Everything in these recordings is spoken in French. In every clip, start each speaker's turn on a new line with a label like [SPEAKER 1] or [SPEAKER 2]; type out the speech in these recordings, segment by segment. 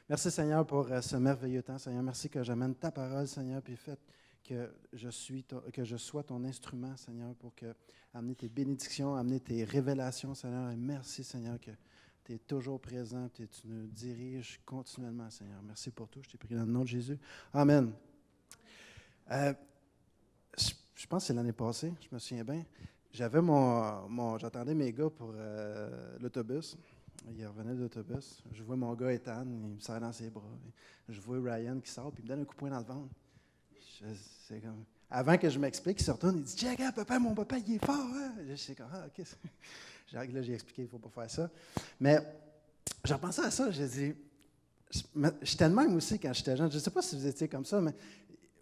[SPEAKER 1] Merci, Seigneur, pour ce merveilleux temps. Seigneur, merci que j'amène ta parole, Seigneur, puis faites que que je sois ton instrument, Seigneur, pour amener tes bénédictions, amener tes révélations, Seigneur. Et merci, Seigneur, que tu es toujours présent, tu nous diriges continuellement, Seigneur. Merci pour tout. Je t'ai prié dans le nom de Jésus. Amen. Je pense que c'est l'année passée, je me souviens bien. J'attendais mes gars pour l'autobus. Ils revenaient de l'autobus. Je vois mon gars Ethan, il me serre dans ses bras. Je vois Ryan qui sort, puis il me donne un coup de poing dans le ventre. C'est comme... Avant que je m'explique, il se retourne, il dit « Tiens, regarde, papa, mon papa, il est fort. Hein? » Je sais comme « Ah, OK. » Là, j'ai expliqué, il ne faut pas faire ça. Mais j'ai repensé à ça, j'ai dit... J'étais de même aussi quand j'étais jeune. Je ne sais pas si vous étiez comme ça, mais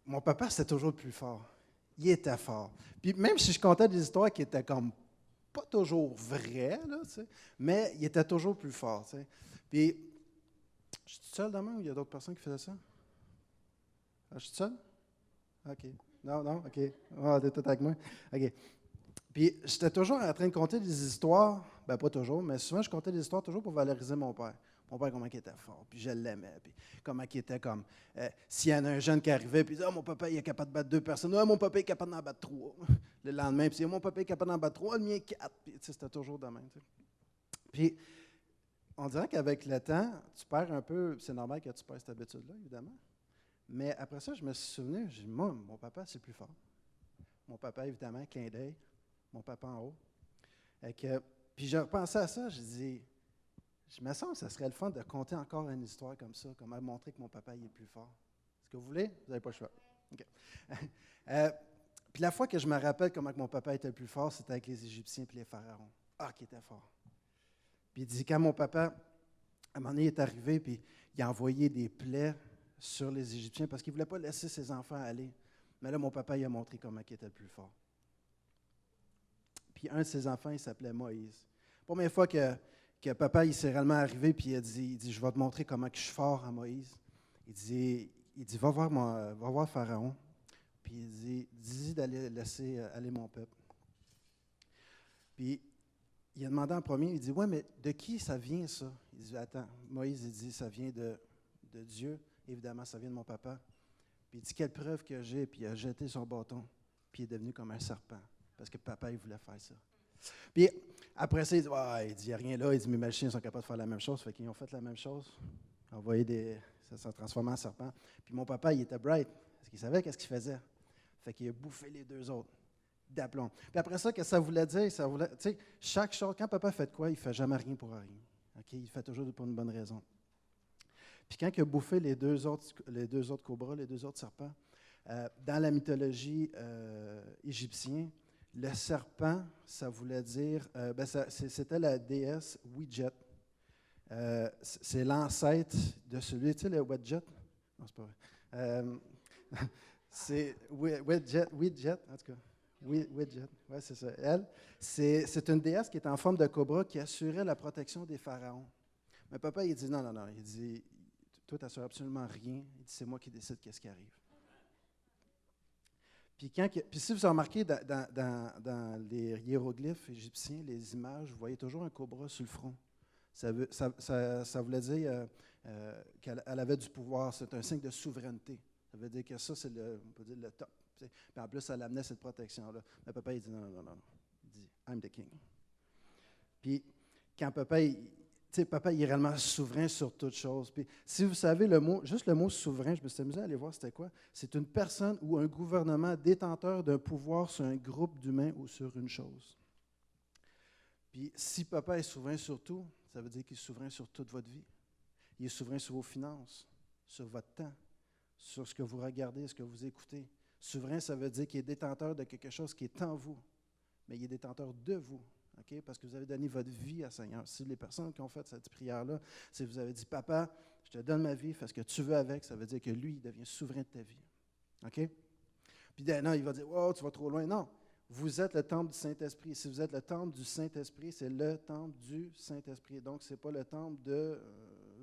[SPEAKER 1] mon papa, c'était toujours le plus fort. Il était fort. Puis même si je contais des histoires qui étaient comme pas toujours vraies, là, tu sais, mais il était toujours plus fort. Tu sais. Puis, je suis seul demain ou il y a d'autres personnes qui faisaient ça? Ah, je suis seul? OK. Non, OK. Ah, t'es tout avec moi? OK. Puis, j'étais toujours en train de conter des histoires, ben pas toujours, mais souvent, je contais des histoires toujours pour valoriser mon père. Mon père, comment il était fort, puis je l'aimais, puis comment il était comme... s'il y en a un jeune qui arrivait, puis il disait « Oh, mon papa, il est capable de battre 2 personnes. Oh, mon papa est capable d'en battre 3. » Le lendemain, puis « Mon papa est capable d'en battre 3. Le mien, 4. » Puis, tu sais, c'était toujours de même. Tu sais. Puis, on dirait qu'avec le temps, tu perds un peu... C'est normal que tu perds cette habitude-là, évidemment. Mais après ça, je me suis souvenu, j'ai dit « Moi, mon papa, c'est le plus fort. » Mon papa, évidemment, clin d'œil. Mon papa en haut. Puis, j'ai repensé à ça, j'ai dit... Je me sens que ce serait le fun de conter encore une histoire comme ça, comme montrer que mon papa il est plus fort. Est-ce que vous voulez? Vous n'avez pas le choix. OK. Puis la fois que je me rappelle comment que mon papa était le plus fort, c'était avec les Égyptiens et les pharaons. Ah, qui était fort. Puis il dit, quand mon papa, à un moment donné, est arrivé, puis il a envoyé des plaies sur les Égyptiens parce qu'il ne voulait pas laisser ses enfants aller. Mais là, mon papa, il a montré comment il était le plus fort. Puis un de ses enfants, il s'appelait Moïse. Première fois que papa, il s'est réellement arrivé, puis il dit, je vais te montrer comment que je suis fort à Moïse. Il dit va voir Pharaon, puis il dit, dis-y d'aller laisser aller mon peuple. Puis, il a demandé en premier, il dit, ouais, mais de qui ça vient, ça? Il dit, attends, Moïse, il dit, ça vient de Dieu, évidemment, ça vient de mon papa. Puis il dit, quelle preuve que j'ai? Puis il a jeté son bâton, puis il est devenu comme un serpent, parce que papa, il voulait faire ça. Puis après ça, il dit, il n'y a rien là. Il dit, mes magiciens sont capables de faire la même chose. Fait qu'ils ont fait la même chose. Ça s'est transformé en serpent. Puis mon papa, il était bright, parce qu'il savait qu'est-ce qu'il faisait. Fait qu'il a bouffé les 2 autres d'aplomb. Puis après ça, qu'est-ce que ça voulait dire? Tu sais, chaque chose, quand papa fait de quoi, il ne fait jamais rien pour rien. Okay? Il fait toujours pour une bonne raison. Puis quand il a bouffé les deux autres cobras, les 2 autres serpents, dans la mythologie égyptienne, le serpent, ça voulait dire, c'était la déesse Widjet. C'est l'ancêtre de celui, tu sais, le Widjet? Non, c'est pas vrai. C'est Widjet, en tout cas. Widjet, oui, c'est ça. Elle, c'est une déesse qui est en forme de cobra qui assurait la protection des pharaons. Mais papa, il dit non. Il dit, toi, tu n'assures absolument rien. Il dit, c'est moi qui décide qu'est-ce qui arrive. Puis si vous remarquez dans les hiéroglyphes égyptiens, les images, vous voyez toujours un cobra sur le front. Ça voulait dire qu'elle avait du pouvoir. C'est un signe de souveraineté. Ça veut dire que ça, c'est on peut dire le top. Puis en plus, elle amenait cette protection-là. Mais papa, il dit non. Il dit, I'm the king. Puis quand papa, papa, il est réellement souverain sur toute chose. Puis, si vous savez juste le mot souverain, je me suis amusé à aller voir c'était quoi. C'est une personne ou un gouvernement détenteur d'un pouvoir sur un groupe d'humains ou sur une chose. Puis, si papa est souverain sur tout, ça veut dire qu'il est souverain sur toute votre vie. Il est souverain sur vos finances, sur votre temps, sur ce que vous regardez, ce que vous écoutez. Souverain, ça veut dire qu'il est détenteur de quelque chose qui est en vous, mais il est détenteur de vous. Okay? Parce que vous avez donné votre vie à Seigneur. Si les personnes qui ont fait cette prière-là, si vous avez dit, papa, je te donne ma vie, fais ce que tu veux avec, ça veut dire que lui, il devient souverain de ta vie. OK? Puis non, il va dire, oh, tu vas trop loin. Non, vous êtes le temple du Saint-Esprit. Si vous êtes le temple du Saint-Esprit, c'est le temple du Saint-Esprit. Donc, ce n'est pas le temple de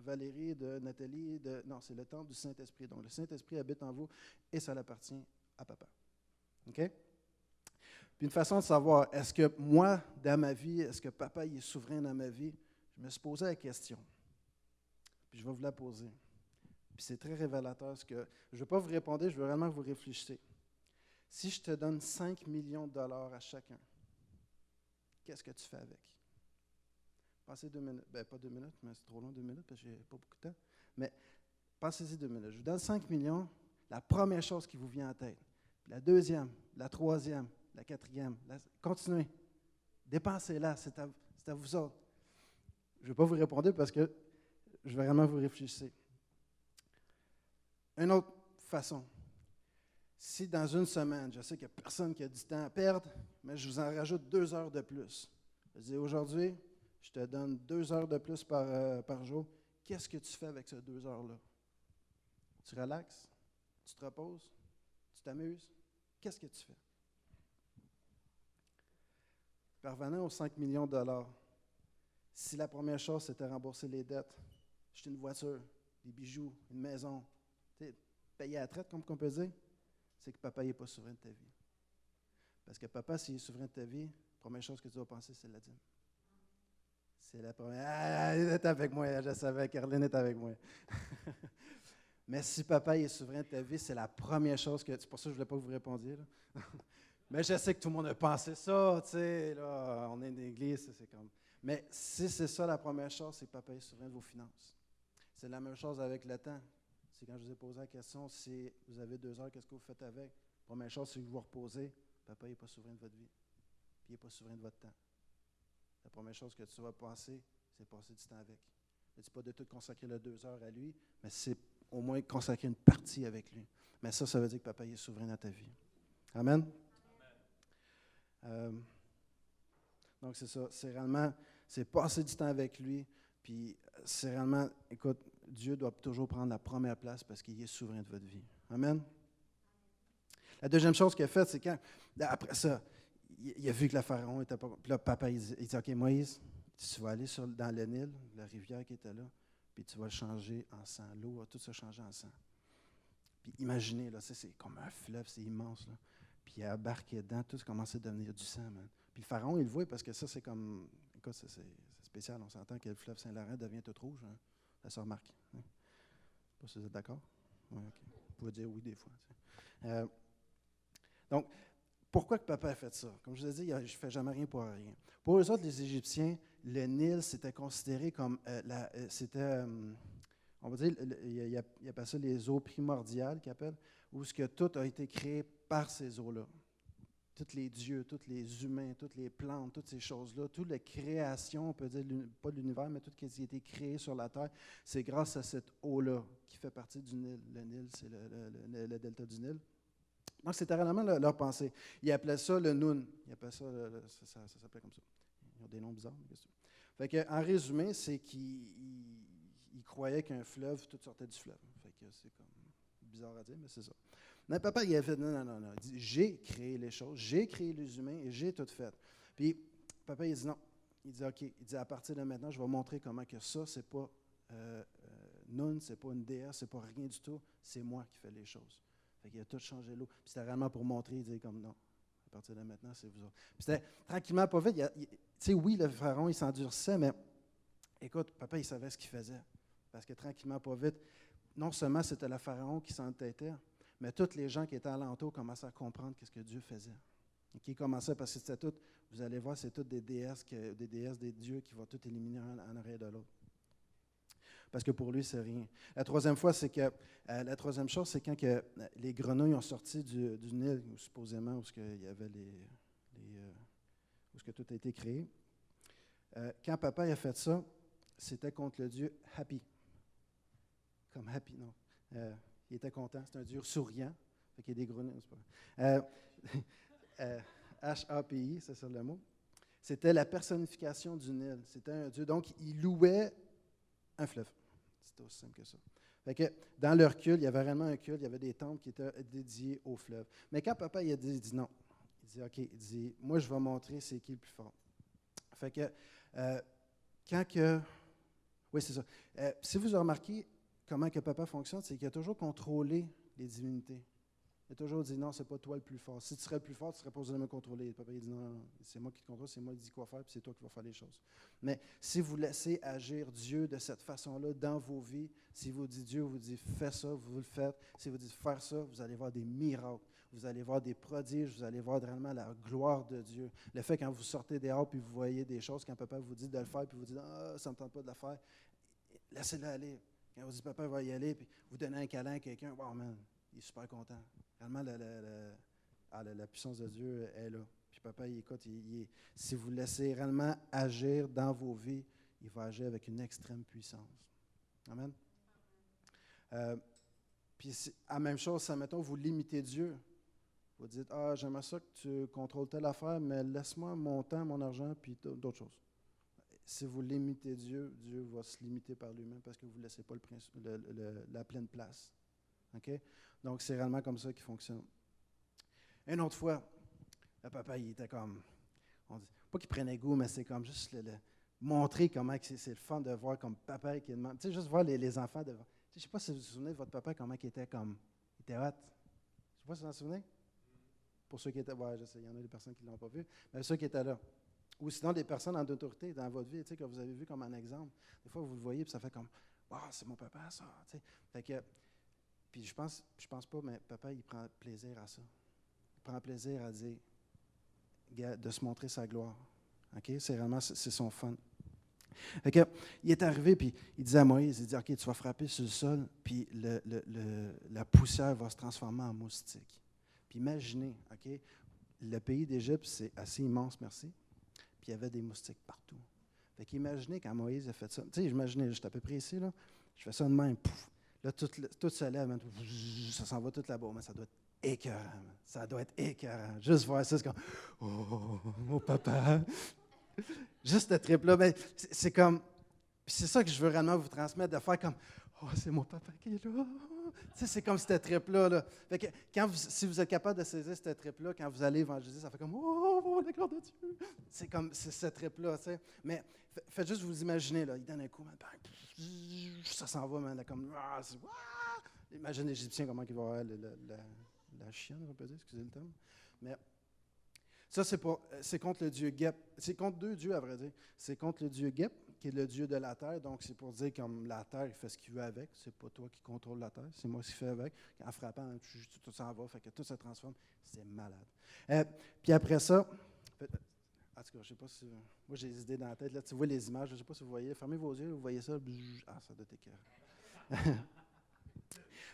[SPEAKER 1] Valérie, de Nathalie. Non, c'est le temple du Saint-Esprit. Donc, le Saint-Esprit habite en vous et ça appartient à papa. OK? Puis une façon de savoir, est-ce que moi, dans ma vie, est-ce que papa il est souverain dans ma vie? Je me suis posé la question. Puis je vais vous la poser. Puis c'est très révélateur. Je ne veux pas vous répondre, je veux vraiment que vous réfléchissiez. Si je te donne 5 millions de dollars à chacun, qu'est-ce que tu fais avec? Passez 2 minutes. Ben, pas 2 minutes, mais c'est trop long 2 minutes parce que j'ai pas beaucoup de temps. Mais passez-y 2 minutes. Je vous donne 5 millions, la première chose qui vous vient en tête. Puis la deuxième, la troisième, la quatrième. Continuez. Dépensez-la, c'est à vous autres. Je ne vais pas vous répondre parce que je vais vraiment vous réfléchir. Une autre façon. Si dans une semaine, je sais qu'il n'y a personne qui a du temps à perdre, mais je vous en rajoute 2 heures de plus. Je dis aujourd'hui, je te donne 2 heures de plus par jour. Qu'est-ce que tu fais avec ces 2 heures-là? Tu relaxes? Tu te reposes? Tu t'amuses? Qu'est-ce que tu fais? Parvenant aux 5 millions de dollars, si la première chose, c'était rembourser les dettes, acheter une voiture, des bijoux, une maison, payer à la traite, comme on peut dire, c'est que papa n'est pas souverain de ta vie. Parce que papa, s'il est souverain de ta vie, la première chose que tu vas penser, c'est la dîme. C'est la première. Ah, elle est avec moi, je savais, Caroline est avec moi. Mais si papa est souverain de ta vie, c'est la première chose que. C'est pour ça que je ne voulais pas que vous répondiez. Là. Mais je sais que tout le monde a pensé ça, tu sais, là, on est une église, c'est comme. Mais si c'est ça la première chose, c'est que papa est souverain de vos finances. C'est la même chose avec le temps. C'est quand je vous ai posé la question, si vous avez 2 heures, qu'est-ce que vous faites avec? La première chose, c'est que vous vous reposez. Papa n'est pas souverain de votre vie. Puis il n'est pas souverain de votre temps. La première chose que tu dois penser, c'est passer du temps avec. Je ne dis pas de tout consacrer les 2 heures à lui, mais c'est au moins consacrer une partie avec lui. Mais ça veut dire que papa est souverain dans ta vie. Amen? Donc, c'est ça. C'est passer du temps avec lui. Puis, c'est réellement, écoute, Dieu doit toujours prendre la première place parce qu'il est souverain de votre vie. Amen? La deuxième chose qu'il a faite, c'est quand, après ça, il a vu que le pharaon était pas. Puis là, papa, il dit OK, Moïse, tu vas aller dans le Nil, la rivière qui était là, puis tu vas le changer en sang. L'eau va tout se changer en sang. Puis imaginez, là, c'est comme un fleuve, c'est immense, là. Puis il a embarqué dedans, tout commençait à devenir du sang, man. Puis le pharaon, il le voit parce que ça, c'est comme. Écoute, c'est spécial. On s'entend que le fleuve Saint-Laurent devient tout rouge. Hein? Ça se remarque. Hein? Je ne sais pas si vous êtes d'accord. Oui, OK. Vous pouvez dire oui des fois. Donc, pourquoi que papa a fait ça? Comme je vous ai dit, je ne fais jamais rien pour rien. Pour eux autres, les Égyptiens, le Nil, c'était considéré comme. On va dire, il appelle ça les eaux primordiales, qu'ils appellent, où ce que tout a été créé par ces eaux-là. Tous les dieux, tous les humains, toutes les plantes, toutes ces choses-là, toute la création, on peut dire, pas l'univers, mais tout ce qui a été créé sur la terre, c'est grâce à cette eau-là qui fait partie du Nil. Le Nil, c'est le delta du Nil. Donc, c'était réellement leur pensée. Ils appelaient ça le Noun. Ils appelaient ça, ça s'appelait comme ça. Ils ont des noms bizarres. Fait que, en résumé, c'est qu'ils croyaient qu'un fleuve, tout sortait du fleuve. Fait que c'est comme bizarre à dire, mais c'est ça. Mais papa, il a fait non. Il dit, j'ai créé les choses, j'ai créé les humains et j'ai tout fait. Puis, papa, il dit non. Il dit, OK. Il dit, à partir de maintenant, je vais montrer comment que ça, c'est pas Noun, c'est pas une déesse, c'est pas rien du tout. C'est moi qui fais les choses. Fait qu'il a tout changé l'eau. Puis c'était réellement pour montrer, il dit comme non. À partir de maintenant, c'est vous autres. Puis c'était tranquillement, pas vite. Tu sais, oui, le pharaon, il s'endurcissait, mais écoute, papa, il savait ce qu'il faisait. Parce que tranquillement, pas vite, non seulement c'était le pharaon qui s'entêtait, mais tous les gens qui étaient alentour commençaient à comprendre ce que Dieu faisait. Et qui commençaient, parce que c'était tout, vous allez voir, c'est toutes des déesses, des dieux qui vont tout éliminer en arrière de l'autre. Parce que pour lui, c'est rien. La troisième chose, c'est quand les grenouilles ont sorti du Nil, supposément, où il y avait où tout a été créé. Quand papa a fait ça, c'était contre le dieu Happy. Comme Happy, non. Il était content. C'est un dieu souriant. Fait qu'il y a des grenouilles, c'est pas H-A-P-I, c'est ça le mot. C'était la personnification du Nil. C'était un dieu. Donc, il louait un fleuve. C'était aussi simple que ça. Fait que dans leur culte, il y avait vraiment un culte, il y avait des temples qui étaient dédiés au fleuve. Mais quand papa il dit non, il dit OK, il dit moi je vais montrer c'est qui le plus fort. Fait que oui c'est ça. Si vous remarquez comment que papa fonctionne, c'est qu'il a toujours contrôlé les divinités. Il a toujours dit, non, c'est pas toi le plus fort. Si tu serais le plus fort, tu serais pas besoin de me contrôler. Le papa, il dit, non, non, c'est moi qui te contrôle, c'est moi qui dis quoi faire, puis c'est toi qui vas faire les choses. Mais si vous laissez agir Dieu de cette façon-là dans vos vies, si vous dites Dieu vous dit, fais ça, vous le faites. Si vous dites faire ça, vous allez voir des miracles. Vous allez voir des prodiges, vous allez voir vraiment la gloire de Dieu. Le fait quand vous sortez dehors puis vous voyez des choses, quand papa vous dit de le faire, puis vous dites, ah, ça ne me tente pas de le faire, laissez-le aller. Quand vous dites, papa va y aller, puis vous donnez un câlin à quelqu'un, wow, man, il est super content. Réellement, la puissance de Dieu est là. Puis papa, il écoute, si vous laissez réellement agir dans vos vies, il va agir avec une extrême puissance. Amen. Puis la même chose, ça, mettons, vous limitez Dieu. Vous dites, ah, j'aimerais ça que tu contrôles telle affaire, mais laisse-moi mon temps, mon argent, puis d'autres choses. Si vous limitez Dieu, Dieu va se limiter par lui-même parce que vous ne laissez pas la pleine place. Okay? Donc, c'est réellement comme ça qu'il fonctionne. Une autre fois, le papa, il était comme, on dit, pas qu'il prenait goût, mais c'est comme juste montrer comment c'est le fun de voir comme papa qui demande. Tu sais, juste voir les enfants devant. Je ne sais pas si vous vous souvenez de votre papa, comment il était comme, il était hot. Je ne sais pas si vous vous en souvenez. Pour ceux qui étaient, ouais, je sais, il y en a des personnes qui ne l'ont pas vu, mais ceux qui étaient là. Ou sinon des personnes en autorité dans votre vie, tu sais, que vous avez vu comme un exemple. Des fois, vous le voyez, puis ça fait comme, wow, c'est mon papa, ça. Tu sais. Fait que, puis je pense pas, mais papa, il prend plaisir à ça. Il prend plaisir à dire, de se montrer sa gloire. OK? C'est son fun. Fait que, il est arrivé, puis il disait à Moïse, il dit, OK, tu vas frapper sur le sol, puis la poussière va se transformer en moustique. Puis imaginez, OK, le pays d'Égypte, c'est assez immense, merci, puis il y avait des moustiques partout. Fait qu'imaginez quand Moïse a fait ça, tu sais, imaginez, j'étais à peu près ici, là, je fais ça de même, pouf, là, tout se lève, ça s'en va tout là-bas, mais ça doit être écœurant, man. Ça doit être écœurant. Juste voir ça, c'est comme, oh, mon papa. Juste ce trip-là, ben, c'est comme, c'est ça que je veux réellement vous transmettre, de faire comme, oh, c'est mon papa qui est là. Tu sais, c'est comme cette trip-là. Là. Fait que si vous êtes capable de saisir cette trip-là, quand vous allez évangéliser, ça fait comme, oh, la gloire de Dieu. C'est cette trip-là, tu sais. Mais faites juste vous imaginer, là, il donne un coup, man, ça s'en va, man, là, comme, imagine l'Égyptien, comment il va avoir la chienne, on peut dire, excusez le terme. Mais ça, c'est contre le dieu Gep. C'est contre deux dieux, à vrai dire. C'est contre le dieu Gep, qui est le dieu de la terre. Donc, c'est pour dire comme la terre, il fait ce qu'il veut avec. C'est pas toi qui contrôle la terre, c'est moi qui fais avec. En frappant, tout s'en va, fait que tout se transforme. C'est malade. Puis après ça, en tout cas, je ne sais pas si... Moi, j'ai des idées dans la tête. Là, tu vois les images, je ne sais pas si vous voyez. Fermez vos yeux, vous voyez ça. Ah, ça doit être écœurant.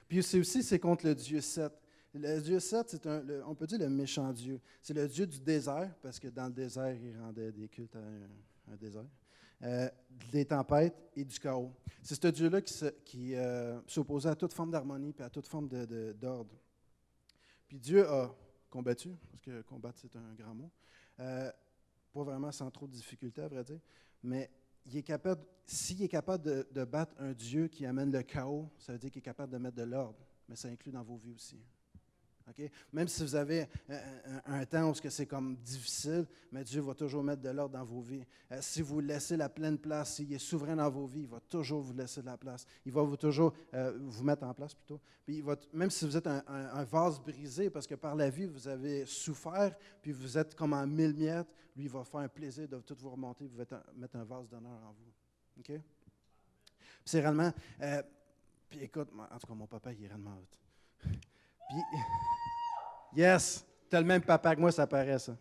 [SPEAKER 1] Puis c'est contre le dieu Seth. Le dieu Seth, on peut dire le méchant dieu. C'est le dieu du désert, parce que dans le désert, il rendait des cultes à un désert. Des tempêtes et du chaos. C'est ce dieu-là qui s'opposait à toute forme d'harmonie et à toute forme d'ordre. Puis Dieu a combattu, parce que combattre, c'est un grand mot, pas vraiment sans trop de difficultés, à vrai dire, mais s'il est capable de battre un Dieu qui amène le chaos, ça veut dire qu'il est capable de mettre de l'ordre, mais ça inclut dans vos vies aussi. Okay? Même si vous avez un temps où c'est comme difficile, mais Dieu va toujours mettre de l'ordre dans vos vies. Si vous laissez la pleine place, s'il est souverain dans vos vies, il va toujours vous laisser de la place. Il va toujours vous mettre en place plutôt. Puis même si vous êtes un vase brisé, parce que par la vie, vous avez souffert, puis vous êtes comme en mille miettes, lui, il va faire un plaisir de tout vous remonter, vous mettre un vase d'honneur en vous. Okay? Puis c'est réellement... puis écoute, en tout cas, mon papa, il est réellement hot. Puis... Yes, tu as le même papa que moi, ça paraît, ça.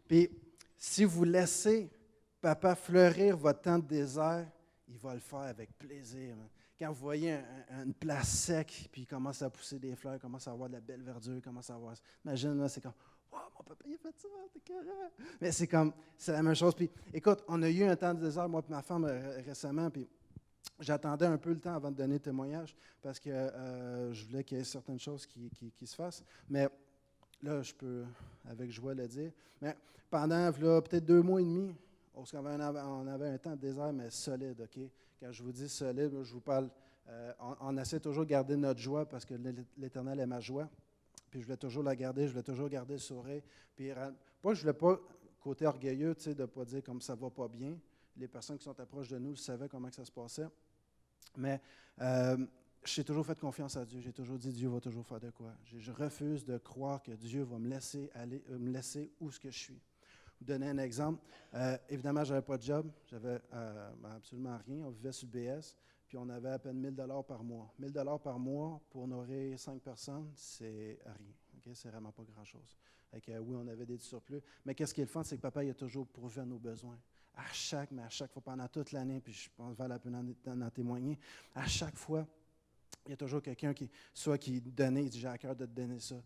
[SPEAKER 1] Puis, si vous laissez papa fleurir votre temps de désert, il va le faire avec plaisir. Man. Quand vous voyez une place sec, puis il commence à pousser des fleurs, il commence à avoir de la belle verdure, commence à avoir... Imagine, là, c'est comme, wow, mon papa, il a fait ça, c'est carré. Mais c'est la même chose. Puis, écoute, on a eu un temps de désert, moi et ma femme, récemment, puis j'attendais un peu le temps avant de donner témoignage parce que je voulais qu'il y ait certaines choses qui se fassent. Mais là, je peux avec joie le dire. Mais pendant peut-être 2 mois et demi, on avait un temps de désert, mais solide. OK? Quand je vous dis solide, je vous parle, on essaie toujours de garder notre joie parce que l'Éternel est ma joie. Puis je voulais toujours la garder, je voulais toujours garder le sourire. Puis je ne voulais pas, côté orgueilleux, de ne pas dire comme ça ne va pas bien. Les personnes qui sont proches de nous savaient comment que ça se passait. Mais je j'ai toujours fait confiance à Dieu. J'ai toujours dit Dieu va toujours faire de quoi. Je refuse de croire que Dieu va me laisser aller, me laisser où ce que je suis. Vous donner un exemple. Évidemment, je n'avais pas de job. J'avais absolument rien. On vivait sur le BS. Puis on avait à peine 1 000 $ par mois. 1 000 $ par mois pour nourrir 5 personnes, c'est rien. Okay? C'est vraiment pas grand-chose. Oui, on avait des surplus. Mais qu'est-ce qui est le fun, c'est que papa il a toujours pourvu à nos besoins. À chaque fois, pendant toute l'année, puis je pense que Val a pu en témoigner, à chaque fois, il y a toujours quelqu'un qui donnait, il dit, j'ai à cœur de te donner ça.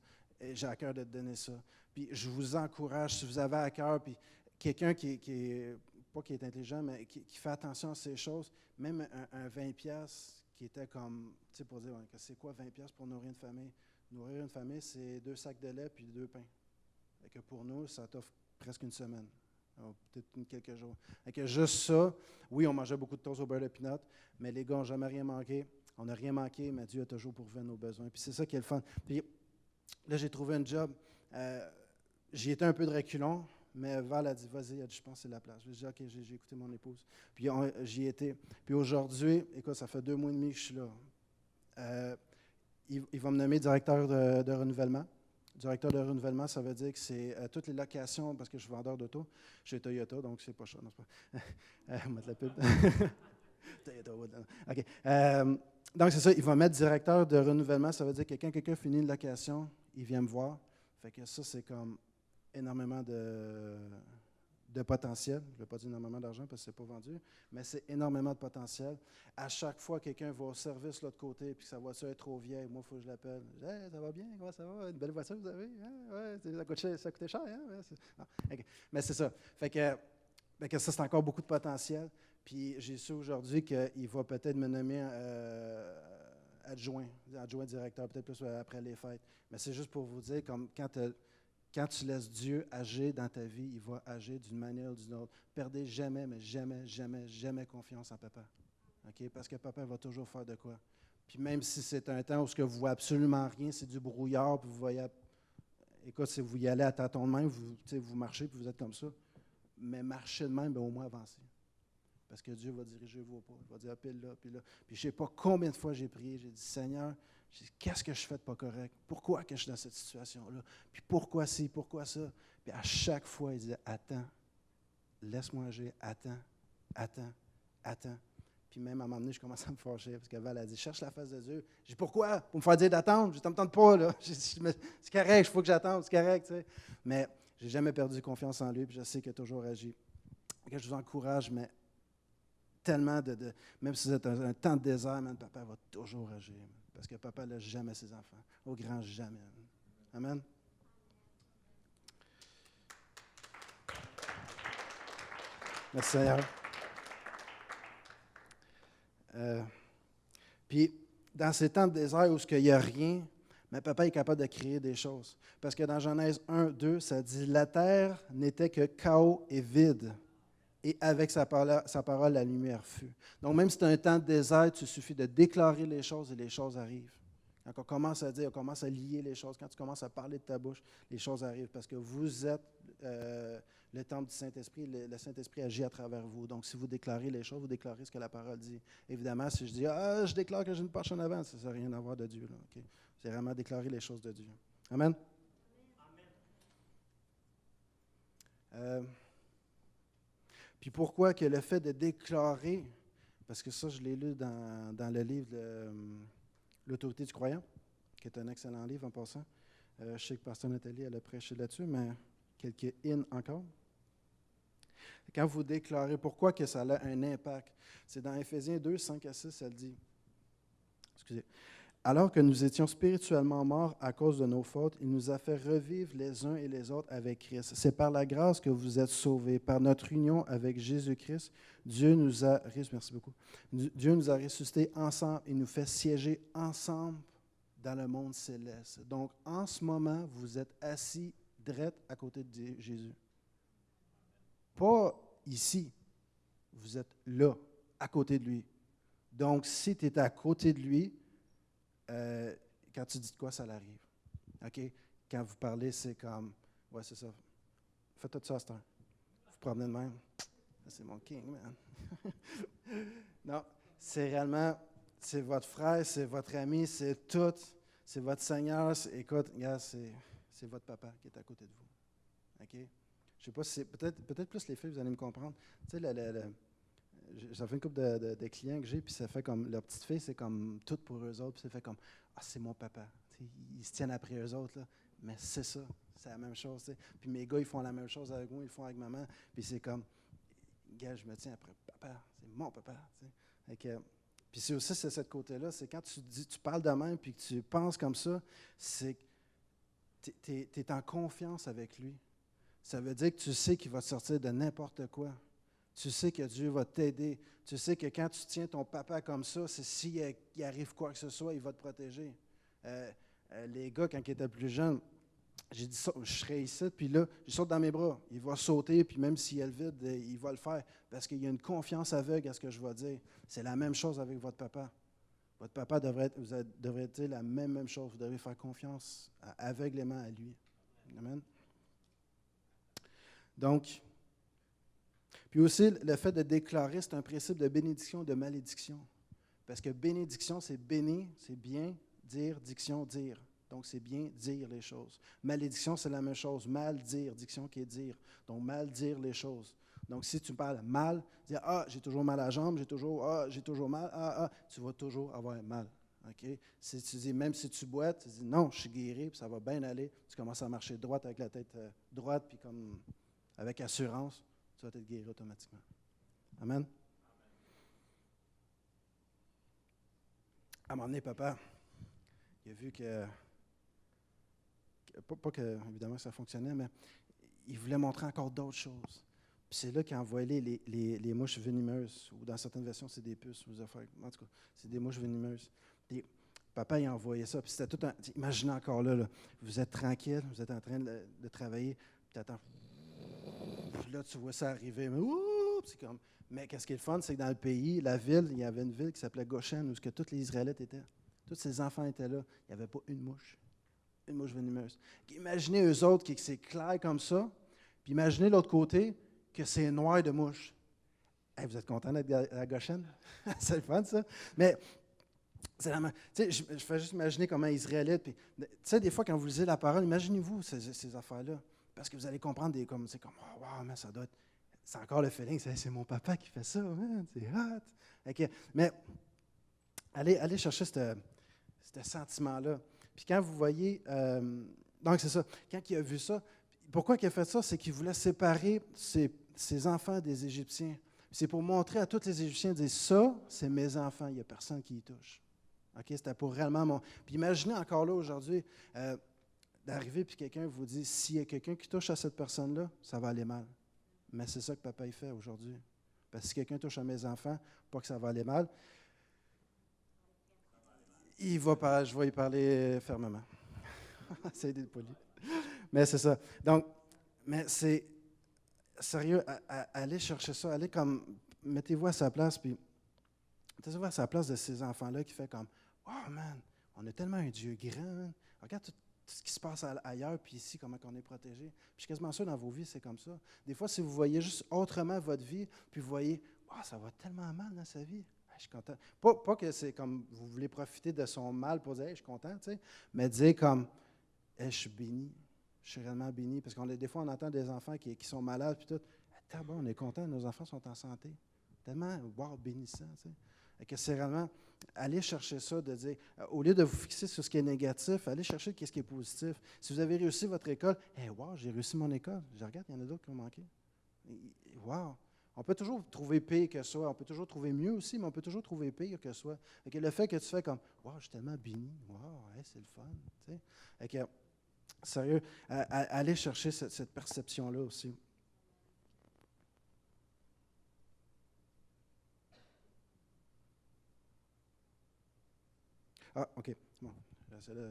[SPEAKER 1] Et j'ai à cœur de te donner ça. Puis je vous encourage, si vous avez à cœur, puis quelqu'un qui est pas qui est intelligent, mais qui fait attention à ces choses, même un 20$ qui était comme, tu sais, pour dire, c'est quoi 20$ pour nourrir une famille? Nourrir une famille, c'est 2 sacs de lait puis 2 pains. Et que pour nous, ça t'offre presque une semaine. Peut-être quelques jours. Et que juste ça, oui, on mangeait beaucoup de toast au beurre de pinot, mais les gars n'ont jamais rien manqué. On n'a rien manqué, mais Dieu a toujours pourvu à nos besoins. Puis c'est ça qui est le fun. Puis là, j'ai trouvé un job. J'y étais un peu de reculons, mais Val a dit, vas-y, elle a dit, je pense que c'est la place. J'ai dit, OK, j'ai écouté mon épouse. Puis j'y étais. Puis aujourd'hui, écoute, ça fait 2 mois et demi que je suis là. Il va me nommer directeur de renouvellement. Directeur de renouvellement, ça veut dire que c'est toutes les locations, parce que je suis vendeur d'auto chez Toyota, donc c'est pas cher, non, c'est pas. On va mettre la pub. Toyota, OK. Donc, c'est ça, il va mettre directeur de renouvellement, ça veut dire que quand quelqu'un finit une location, il vient me voir. Fait que ça, c'est comme énormément de potentiel. Je ne vais pas dire énormément d'argent parce que ce n'est pas vendu, mais c'est énormément de potentiel. À chaque fois que quelqu'un va au service de l'autre côté et que sa voiture est trop vieille, moi, il faut que je l'appelle. Je dis, hey, ça va bien? Comment ça va? Une belle voiture, vous avez? Ouais, ça coûtait cher. Hein? Ouais, okay. Mais c'est ça. Fait que ça, c'est encore beaucoup de potentiel. Puis j'ai su aujourd'hui qu'il va peut-être me nommer adjoint directeur, peut-être plus après les fêtes. Mais c'est juste pour vous dire, comme quand tu laisses Dieu agir dans ta vie, il va agir d'une manière ou d'une autre. Perdez jamais, mais jamais, jamais, jamais confiance en papa. Okay? Parce que papa va toujours faire de quoi. Puis même si c'est un temps où ce que vous ne voyez absolument rien, c'est du brouillard, puis vous voyez, écoute, si vous y allez à tâtons de main, vous marchez, puis vous êtes comme ça. Mais marchez de même, bien, au moins avancez. Parce que Dieu va diriger vos pas. Il va dire, pile là, puis là. Puis je ne sais pas combien de fois j'ai prié, j'ai dit, Seigneur, qu'est-ce que je fais de pas correct? Pourquoi que je suis dans cette situation-là? Puis pourquoi ci, pourquoi ça? Puis à chaque fois, il disait, attends, laisse-moi agir, attends. Puis même à un moment donné, je commence à me fâcher parce que Val a dit, cherche la face de Dieu. J'ai dit, pourquoi? Pour me faire dire d'attendre? Je ne t'entends pas, là. C'est correct, il faut que j'attende, c'est correct, tu sais. Mais je n'ai jamais perdu confiance en lui, puis je sais qu'il a toujours agi. Et je vous encourage, mais tellement même si c'est un temps de désert, man, papa va toujours agir. Man, parce que papa ne laisse jamais ses enfants. Au grand jamais. Amen. Merci Seigneur. Puis, dans ces temps de désert où il n'y a rien, mais papa est capable de créer des choses. Parce que dans Genèse 1, 2, ça dit « La terre n'était que chaos et vide. » Et avec sa parole, la lumière fut. Donc, même si c'est un temps de désert, il suffit de déclarer les choses et les choses arrivent. Quand on commence à dire, on commence à lier les choses, quand tu commences à parler de ta bouche, les choses arrivent parce que vous êtes le temple du Saint-Esprit, le Saint-Esprit agit à travers vous. Donc, si vous déclarez les choses, vous déclarez ce que la parole dit. Évidemment, si je dis, je déclare que j'ai une marche en avant, ça n'a rien à voir de Dieu. Là, okay? C'est vraiment déclarer les choses de Dieu. Amen? Puis pourquoi que le fait de déclarer, parce que ça, je l'ai lu dans le livre L'autorité du croyant, qui est un excellent livre en passant. Je sais que Pasteur Nathalie, elle a prêché là-dessus, mais quelques in encore. Quand vous déclarez, pourquoi que ça a un impact? C'est dans Éphésiens 2, 5 à 6, elle dit, excusez, alors que nous étions spirituellement morts à cause de nos fautes, il nous a fait revivre les uns et les autres avec Christ. C'est par la grâce que vous êtes sauvés, par notre union avec Jésus-Christ. Dieu nous a ressuscités ensemble et nous fait siéger ensemble dans le monde céleste. Donc, en ce moment, vous êtes assis direct à côté de Jésus. Pas ici. Vous êtes là, à côté de lui. Donc, si tu es à côté de lui, quand tu dis de quoi, ça l'arrive. OK? Quand vous parlez, c'est comme, ouais, c'est ça. Faites tout ça à cette heure. Vous promenez de même. C'est mon king, man. Non, c'est réellement, c'est votre frère, c'est votre ami, c'est tout. C'est votre Seigneur. Écoute, regarde, c'est votre papa qui est à côté de vous. OK? Je ne sais pas si c'est peut-être plus les filles, vous allez me comprendre. Tu sais, ça fait une couple de clients que j'ai, puis ça fait comme, leur petite fille, c'est comme tout pour eux autres, puis ça fait comme, ah, c'est mon papa. Tu sais, ils se tiennent après eux autres, là. Mais c'est ça, c'est la même chose. Tu sais. Puis mes gars, ils font la même chose avec moi, ils le font avec maman, puis c'est comme, gars, je me tiens après papa, c'est mon papa. Tu sais. Fait que, puis c'est aussi c'est cette côté-là, c'est quand tu parles de même, puis que tu penses comme ça, c'est que tu es en confiance avec lui. Ça veut dire que tu sais qu'il va te sortir de n'importe quoi. Tu sais que Dieu va t'aider. Tu sais que quand tu tiens ton papa comme ça, c'est s'il arrive quoi que ce soit, il va te protéger. Les gars, quand ils étaient plus jeunes, j'ai dit ça, je serais ici, puis là, je saute dans mes bras. Il va sauter, puis même s'il y a le vide, il va le faire. Parce qu'il y a une confiance aveugle à ce que je vais dire. C'est la même chose avec votre papa. Votre papa devrait dire la même chose. Vous devez faire confiance aveuglément à lui. Amen. Donc, puis aussi, le fait de déclarer, c'est un principe de bénédiction, de malédiction. Parce que bénédiction, c'est bénir, c'est bien, dire, diction, dire. Donc, c'est bien dire les choses. Malédiction, c'est la même chose. Mal dire, diction qui est dire. Donc, mal dire les choses. Donc, si tu parles mal, dire « Ah, j'ai toujours mal à la jambe, j'ai toujours mal, tu vas toujours avoir mal. » Okay? Si tu dis, même si tu boites, tu dis « Non, je suis guéri, puis ça va bien aller. » Tu commences à marcher droite avec la tête droite, puis comme avec assurance, tu vas être guéri automatiquement. Amen. À un moment donné, papa, il a vu que pas que, évidemment, ça fonctionnait, mais il voulait montrer encore d'autres choses. Puis c'est là qu'il a envoyé les mouches venimeuses, ou dans certaines versions, c'est des puces, vous affaires. En tout cas, c'est des mouches venimeuses. Puis papa, il a envoyé ça. Puis c'était tout un. Imaginez encore là, vous êtes tranquille, vous êtes en train de travailler, puis tu attends. Puis là, tu vois ça arriver. Mais, c'est comme. Mais qu'est-ce qui est le fun, c'est que dans le pays, la ville, il y avait une ville qui s'appelait Goshen, où tous les Israélites étaient. Tous ces enfants étaient là. Il n'y avait pas une mouche. Une mouche venimeuse. Imaginez eux autres que c'est clair comme ça, puis imaginez l'autre côté que c'est noir de mouches. Hey, vous êtes content d'être à la Goshen? C'est le fun, ça. Mais, je fais juste imaginer comment les Israélites. Puis, tu sais, des fois, quand vous lisez la parole, imaginez-vous ces affaires-là. Parce que vous allez comprendre c'est comme, oh, wow, mais ça doit être. C'est encore le feeling, c'est mon papa qui fait ça, man, c'est hot. Okay. Mais, allez chercher ce sentiment-là. Puis quand vous voyez, donc c'est ça, quand il a vu ça, pourquoi il a fait ça? C'est qu'il voulait séparer ses enfants des Égyptiens. C'est pour montrer à tous les Égyptiens, dire ça, c'est mes enfants, il n'y a personne qui y touche. OK? C'était pour réellement mon. Puis imaginez encore là aujourd'hui, d'arriver puis quelqu'un vous dit, s'il y a quelqu'un qui touche à cette personne-là, ça va aller mal. Mais c'est ça que papa il fait aujourd'hui. Parce que si quelqu'un touche à mes enfants, pas que ça va aller mal, je vais y parler fermement. C'est d'être poli. Mais c'est ça. Donc, mais c'est sérieux, allez chercher ça, allez comme, mettez-vous à sa place, puis mettez-vous à sa place de ces enfants-là qui fait comme, wow, man, on a tellement un Dieu grand, man. Regarde tout ce qui se passe ailleurs, puis ici, comment on est protégé. Puis je suis quasiment sûr dans vos vies, c'est comme ça. Des fois, si vous voyez juste autrement votre vie, puis vous voyez, wow, ça va tellement mal dans sa vie. Je suis content. Pas que c'est comme vous voulez profiter de son mal pour dire hey, je suis content, tu sais, mais dire comme hey, je suis béni, je suis réellement béni. Parce que des fois, on entend des enfants qui sont malades, puis tout. Hey, bon, on est content, nos enfants sont en santé. Tellement, wow, bénissant, tu sais. Et que c'est réellement aller chercher ça, de dire, au lieu de vous fixer sur ce qui est négatif, allez chercher ce qui est positif. Si vous avez réussi votre école, hey, wow, j'ai réussi mon école. Je regarde, il y en a d'autres qui ont manqué. Wow! On peut toujours trouver pire que soi. On peut toujours trouver mieux aussi, mais on peut toujours trouver pire que soi. Et le fait que tu fais comme « Wow, je suis tellement béni. Wow, hey, c'est le fun. » Et que, sérieux, aller chercher cette perception-là aussi. Ah, OK. Bon, excusez,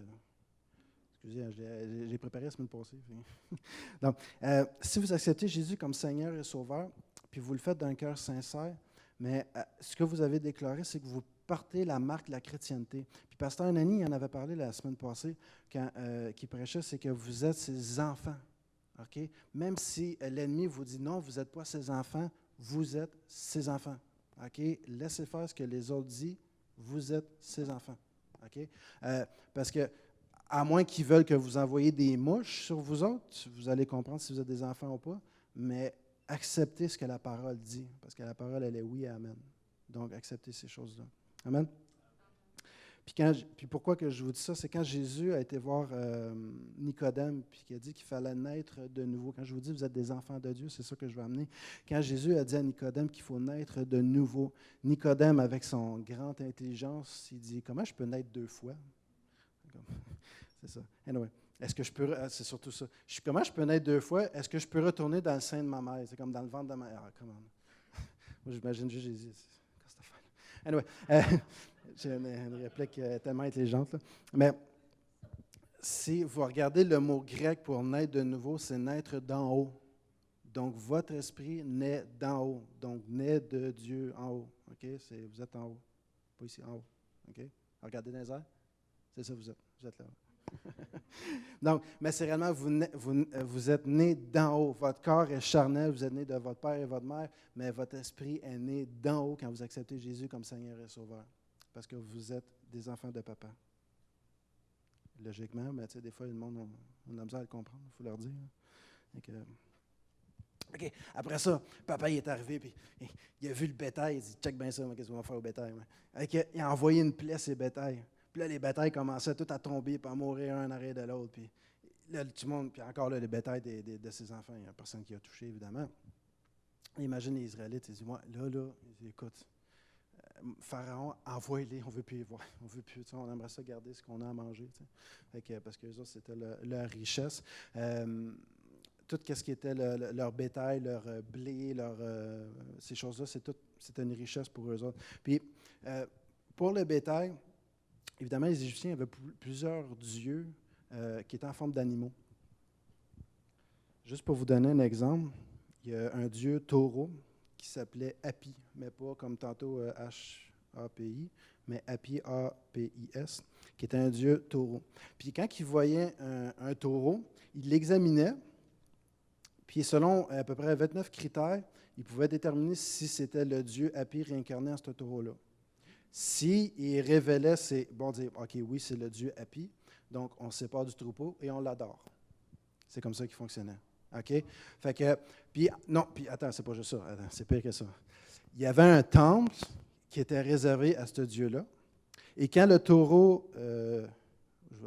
[SPEAKER 1] j'ai préparé la semaine passée. Donc, si vous acceptez Jésus comme Seigneur et Sauveur, puis vous le faites d'un cœur sincère, mais ce que vous avez déclaré, c'est que vous portez la marque de la chrétienté. Puis Pasteur Anani, il en avait parlé la semaine passée, qui prêchait, c'est que vous êtes ses enfants. OK? Même si l'ennemi vous dit non, vous n'êtes pas ses enfants, vous êtes ses enfants. OK? Laissez faire ce que les autres disent, Vous êtes ses enfants. OK? Parce que, à moins qu'ils veulent que vous envoyiez des mouches sur vous autres, vous allez comprendre si vous êtes des enfants ou pas, mais acceptez ce que la parole dit, parce que la parole, elle est oui et amen. Donc, acceptez ces choses-là. Amen? Puis pourquoi que je vous dis ça, c'est quand Jésus a été voir Nicodème, puis qu'il a dit qu'il fallait naître de nouveau. Quand je vous dis vous êtes des enfants de Dieu, c'est ça que je veux amener. Quand Jésus a dit à Nicodème qu'il faut naître de nouveau, Nicodème, avec son grande intelligence, il dit « Comment je peux naître 2 fois? » C'est ça. Anyway, est-ce que je peux... C'est surtout ça. Comment je peux naître 2 fois? Est-ce que je peux retourner dans le sein de ma mère? C'est comme dans le ventre de ma mère. Ah, comment? Moi, j'imagine juste Jésus. Anyway, j'ai une réplique tellement intelligente. Là. Mais si vous regardez le mot grec pour naître de nouveau, c'est naître d'en haut. Donc, votre esprit naît d'en haut. Donc, naît de Dieu en haut. OK? Vous êtes en haut. Pas ici, en haut. OK? Regardez dans les airs. C'est ça, vous êtes. Vous êtes là. Donc, mais c'est réellement, vous êtes né d'en haut. Votre corps est charnel, vous êtes né de votre père et votre mère, mais votre esprit est né d'en haut quand vous acceptez Jésus comme Seigneur et Sauveur. Parce que vous êtes des enfants de papa. Logiquement, mais tu sais, des fois, le monde, on a besoin de le comprendre, il faut leur dire. OK. Après ça, papa il est arrivé, puis il a vu le bétail, il dit « Check bien ça, qu'est-ce qu'on va faire au bétail? » Il a envoyé une plaie à ses bétails. Puis là, les bétails commençaient tout à tomber et à mourir un en arrière de l'autre. Puis là, tout le monde, puis encore là, les bétails de ses enfants, il n'y a personne qui a touché, évidemment. Imagine les Israélites, ils disent, moi, là, écoute, Pharaon, envoie-les, on ne veut plus les voir. On veut plus, on aimerait ça garder ce qu'on a à manger. Parce que eux autres, c'était leur richesse. Tout ce qui était leur bétail, leur blé, ces choses-là, c'était une richesse pour eux autres. Puis, pour le bétail, évidemment, les Égyptiens avaient plusieurs dieux qui étaient en forme d'animaux. Juste pour vous donner un exemple, il y a un dieu taureau qui s'appelait Hapi, mais pas comme tantôt H-A-P-I, mais Hapi, A-P-I-S, qui était un dieu taureau. Puis quand il voyait un taureau, il l'examinait, puis selon à peu près 29 critères, il pouvait déterminer si c'était le dieu Hapi réincarné en ce taureau-là. S'il révélait, c'est bon dire, OK, oui, c'est le dieu Hapi, donc on se sépare du troupeau et on l'adore. C'est comme ça qu'il fonctionnait. OK? Fait que, puis attends, c'est pas juste ça, attends, c'est pire que ça. Il y avait un temple qui était réservé à ce dieu-là, et quand le taureau, je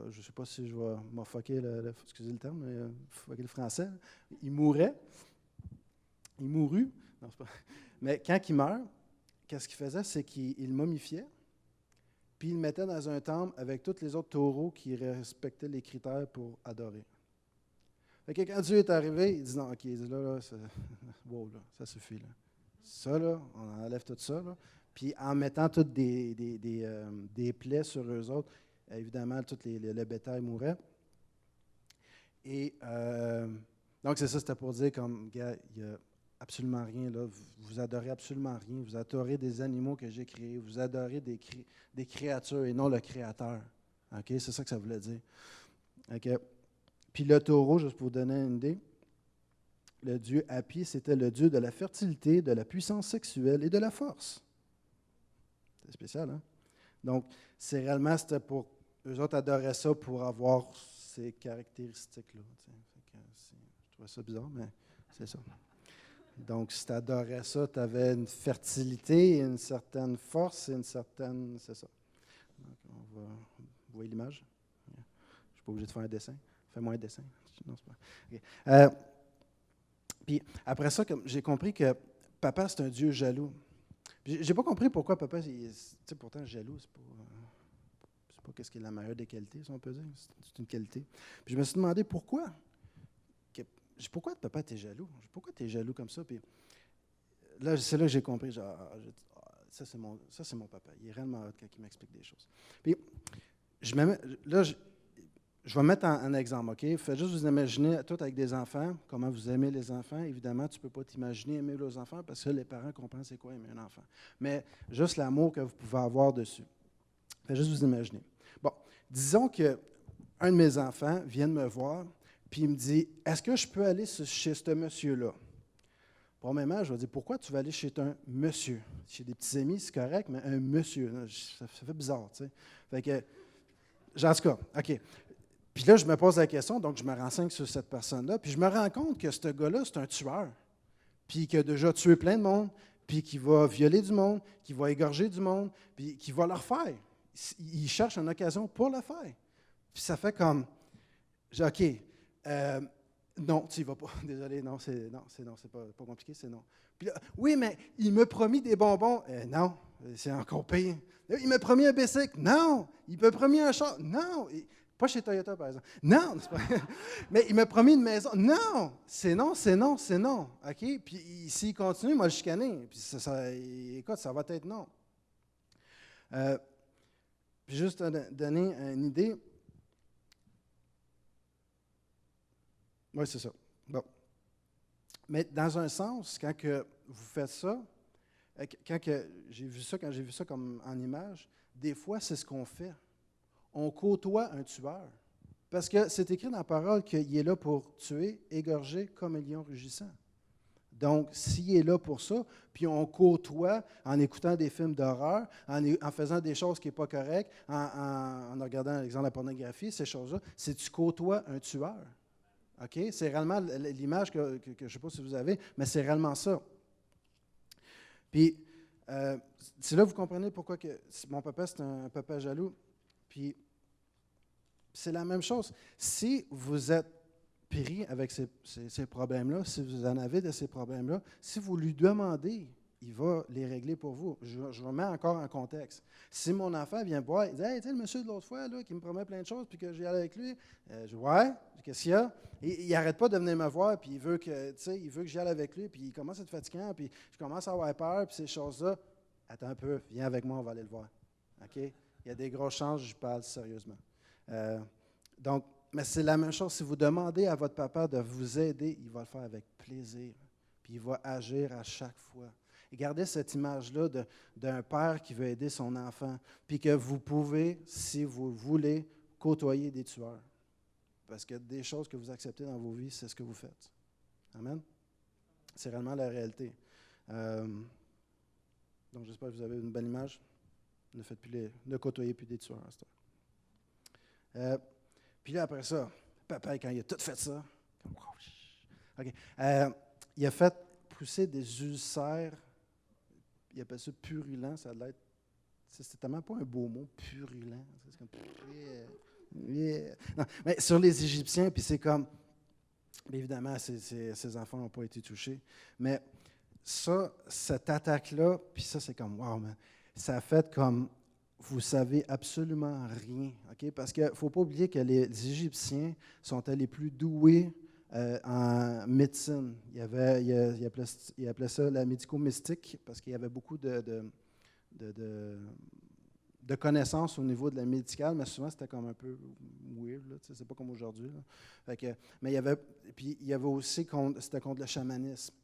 [SPEAKER 1] ne sais pas si je vais m'affoquer, excusez le terme, mais fucker le français, il mourut, non, c'est pas, mais quand il meurt, qu'est-ce qu'il faisait? C'est qu'il le momifiait, puis il le mettait dans un temple avec tous les autres taureaux qui respectaient les critères pour adorer. Fait que quand Dieu est arrivé, il dit non, OK, là, wow, là, ça suffit. Là. Ça, là, on enlève tout ça. Là. Puis en mettant toutes des plaies sur eux autres, évidemment, tout le bétail mourait. Et donc, c'est ça, c'était pour dire comme, gars, il n'y a absolument rien, là. Vous adorez absolument rien. Vous adorez des animaux que j'ai créés. Vous adorez des créatures et non le Créateur. OK? C'est ça que ça voulait dire. OK? Puis le taureau, juste pour vous donner une idée, le dieu Hapi, c'était le dieu de la fertilité, de la puissance sexuelle et de la force. C'est spécial, hein? Donc, c'était pour... Eux autres adoraient ça pour avoir ces caractéristiques-là. Je trouvais ça bizarre, mais c'est ça. Donc, si tu adorais ça, tu avais une fertilité, une certaine force et une certaine... C'est ça. Donc, vous voyez l'image? Je ne suis pas obligé de faire un dessin. Fais-moi un dessin. Non, c'est pas. Okay. Puis après ça, j'ai compris que papa, c'est un Dieu jaloux. Je n'ai pas compris pourquoi papa, pourtant jaloux, c'est pas qu'est-ce qui est la meilleure des qualités, si on peut dire. C'est une qualité. Puis je me suis demandé pourquoi. Pourquoi papa, tu es jaloux? Pourquoi tu es jaloux comme ça? Puis là, c'est là que j'ai compris. Ça, c'est mon papa. Il est réellement hot quand il m'explique des choses. Puis je vais mettre un exemple, OK? Faites juste vous imaginer, tout avec des enfants, comment vous aimez les enfants. Évidemment, tu ne peux pas t'imaginer aimer les enfants parce que les parents comprennent c'est quoi aimer un enfant. Mais juste l'amour que vous pouvez avoir dessus. Faites juste vous imaginer. Bon, disons qu'un de mes enfants vient me voir, puis il me dit, est-ce que je peux aller chez ce monsieur-là? Premièrement, je vais dire, pourquoi tu vas aller chez un monsieur? Chez des petits amis, c'est correct, mais un monsieur, là, ça fait bizarre, tu sais. Fait que, en tout cas, OK. Puis là, je me pose la question, donc je me renseigne sur cette personne-là, puis je me rends compte que ce gars-là, c'est un tueur, puis qu'il a déjà tué plein de monde, puis qu'il va violer du monde, qu'il va égorger du monde, puis qu'il va le refaire. Il cherche une occasion pour le faire. Puis ça fait comme, OK, non, tu n'y vas pas. Désolé, non, c'est pas compliqué, c'est non. Puis là, oui, mais il m'a promis des bonbons. Non, c'est encore pire. Il m'a promis un bicycle. Non. Il m'a promis un char. Non. Pas chez Toyota, par exemple. Non, c'est pas... mais il m'a promis une maison. Non. C'est non, c'est non, c'est non. OK? Puis s'il continue, moi, le chicaner. Puis écoute, ça va être non. Puis juste te donner une idée. Oui, c'est ça. Bon. Mais dans un sens, quand que vous faites ça, quand j'ai vu ça comme en image, des fois, c'est ce qu'on fait. On côtoie un tueur. Parce que c'est écrit dans la parole qu'il est là pour tuer, égorger comme un lion rugissant. Donc, s'il est là pour ça, puis on côtoie en écoutant des films d'horreur, en faisant des choses qui ne sont pas correctes, en regardant, par exemple, la pornographie, ces choses-là, c'est tu côtoies un tueur. OK? C'est réellement l'image que je ne sais pas si vous avez, mais c'est réellement ça. Puis, c'est là que vous comprenez pourquoi mon papa, c'est un papa jaloux. Puis, c'est la même chose. Si vous êtes pris avec ces problèmes-là, si vous en avez de ces problèmes-là, si vous lui demandez, il va les régler pour vous. Je remets encore en contexte. Si mon enfant vient me voir, il dit « Hey, tu sais, le monsieur de l'autre fois là, qui me promet plein de choses, puis que j'y allais avec lui, je dis « Ouais, qu'est-ce qu'il y a? » Il n'arrête pas de venir me voir, puis il veut que j'y aille avec lui, puis il commence à être fatigant, puis je commence à avoir peur, puis ces choses-là. Attends un peu, viens avec moi, on va aller le voir. OK? Il y a des grosses chances, je parle sérieusement. Donc, mais c'est la même chose. Si vous demandez à votre papa de vous aider, il va le faire avec plaisir. Puis il va agir à chaque fois. Et gardez cette image-là d'un père qui veut aider son enfant. Puis que vous pouvez, si vous voulez, côtoyer des tueurs. Parce que des choses que vous acceptez dans vos vies, c'est ce que vous faites. Amen? C'est réellement la réalité. Donc, j'espère que vous avez une bonne image. Ne côtoyez plus des tueurs à cette heure. Puis là, après ça, papa, quand il a tout fait ça, okay, il a fait pousser des ulcères, il appelle ça purulent, ça a l'air, c'est tellement pas un beau mot, purulent. C'est comme, yeah. Non, mais sur les Égyptiens, puis c'est comme, bien évidemment, ces enfants n'ont pas été touchés, mais ça, cette attaque-là, puis ça, c'est comme, wow, man, ça a fait comme, vous savez absolument rien, OK? Parce qu'il ne faut pas oublier que les Égyptiens sont les plus doués en médecine. Il appelait ça la médico-mystique parce qu'il y avait beaucoup de connaissances au niveau de la médicale, mais souvent c'était comme un peu weird, là, c'est pas comme aujourd'hui. Mais il y avait aussi, c'était contre le chamanisme.